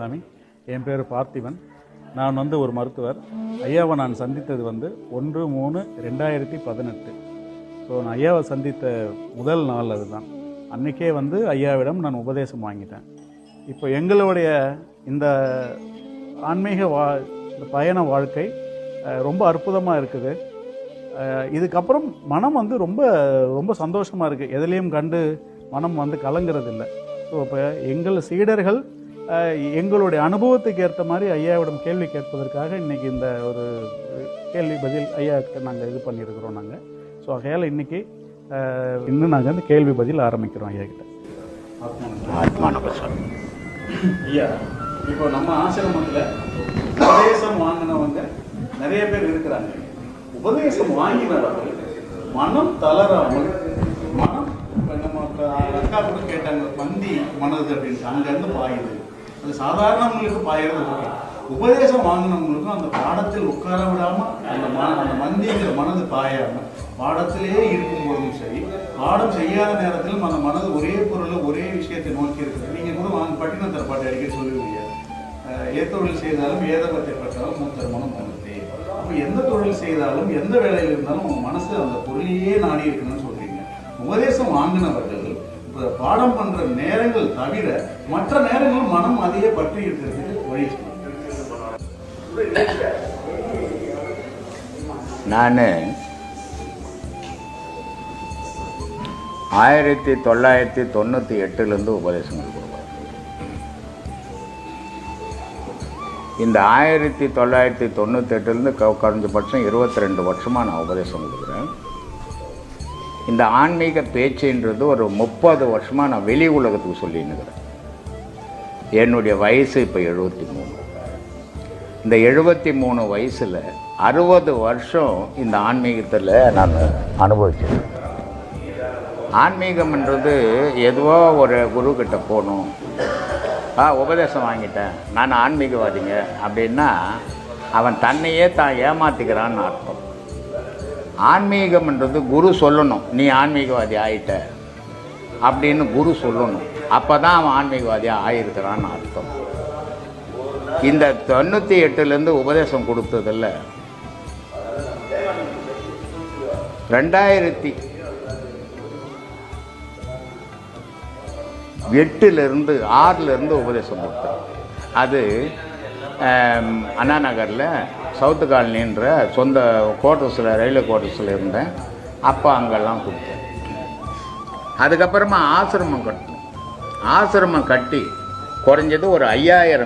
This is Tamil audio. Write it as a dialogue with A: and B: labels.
A: சாமி, என் பேர் பார்த்திபன். நான் ஒரு மருத்துவர். ஐயாவை நான் சந்தித்தது 1/3/2018. ஸோ நான் ஐயாவை சந்தித்த முதல் நாள் அதுதான். அன்றைக்கே ஐயாவிடம் நான் உபதேசம் வாங்கிட்டேன். இப்போ எங்களுடைய இந்த ஆன்மீக இந்த பயண வாழ்க்கை ரொம்ப அற்புதமாக இருக்குது. இதுக்கப்புறம் மனம் ரொம்ப ரொம்ப சந்தோஷமாக இருக்குது. எதுலேயும் கண்டு மனம் கலங்கிறதில்லை. ஸோ இப்போ எங்கள் சீடர்கள் எங்களுடைய அனுபவத்துக்கு ஏற்ற மாதிரி ஐயாவிடம் கேள்வி கேட்பதற்காக இன்றைக்கி இந்த ஒரு கேள்வி பதில் ஐயாக்கிட்ட நாங்கள் இது பண்ணியிருக்கிறோம். நாங்கள் ஸோ ஆகையால் இன்றைக்கி இன்னும் நாங்கள் கேள்வி பதில் ஆரம்பிக்கிறோம் ஐயாக்கிட்ட. ஐயா, இப்போ நம்ம ஆசிரமத்தில் உபதேசம் வாங்கினவங்க நிறைய பேர் இருக்கிறாங்க. உபதேசம் வாங்கினவர்கள் மனம் தளராமல், மனம் நம்ம அக்கா கூட கேட்டாங்க, பந்தி மனது அப்படின்ட்டு அங்கேருந்து பாயுது. அது சாதாரணவங்களுக்கு பாயிறது ஓகே. உபதேசம் வாங்கினவங்களுக்கும் அந்த பாடத்தில் உட்கார விடாமல் அந்த மந்திங்கிற மனது பாயாமல் பாடத்திலேயே இருக்கும்போதும் சரி, பாடம் செய்யாத நேரத்திலும் அந்த மனது ஒரே பொருளில் ஒரே விஷயத்தை நோக்கி இருக்குது. நீங்கள் கூட பட்டினத்தர் பாட்டு அடிக்கடி சொல்லுவீங்க, ஏத்தொழில் செய்தாலும் ஏதபத்தை பற்றாலும் மூத்தர் மனம் தனத்தே. அப்போ எந்த தொழில் செய்தாலும் எந்த வேலையில் இருந்தாலும் உங்கள் மனசு அந்த பொருளையே நாடி இருக்கணும்னு சொல்கிறீங்க. உபதேசம் வாங்கினவர்கள் பாடம் பண்ற நேரங்கள் தவிர மற்ற நேரங்களும் மனம் அதையே பற்றி இருக்கிறதுக்கு வழி.
B: நான் 1998 உபதேசம் கொடுக்குறேன். இந்த 1998 குறைஞ்சபட்சம் 22 வருஷமாக நான் உபதேசம் கொடுக்குறேன். இந்த ஆன்மீக பேச்சுன்றது ஒரு 30 வருஷமாக நான் வெளி உலகத்துக்கு சொல்லின்னுக்கிறேன். என்னுடைய வயசு இப்போ 73. இந்த 73 வயசில் 60 வருஷம் இந்த ஆன்மீகத்தில் நான் அனுபவிச்சேன். ஆன்மீகம்ன்றது எதுவோ ஒரு குருக்கிட்ட போகணும், உபதேசம் வாங்கிட்டேன் நான் ஆன்மீகவாதிங்க அப்படின்னா அவன் தன்னையே தான் ஏமாற்றிக்கிறான்னு அர்த்தம். ஆன்மீகம்ன்றது குரு சொல்லணும், நீ ஆன்மீகவாதி ஆகிட்ட அப்படின்னு குரு சொல்லணும். அப்போ தான் அவன் ஆன்மீகவாதியாக ஆகியிருக்கிறான்னு அர்த்தம். இந்த 98 உபதேசம் கொடுத்ததில்ல 2008 6 உபதேசம் கொடுத்தேன். அது அண்ணா நகரில் சவுத்து காலனின்ற சொந்த குவார்ட்டர்ஸில், ரயில்வே குவார்ட்டர்ஸில் இருந்தேன். அப்போ அங்கெல்லாம் கொடுத்தேன். அதுக்கப்புறமா ஆசிரமம் கட்டணும். ஆசிரமம் கட்டி குறைஞ்சது ஒரு 5000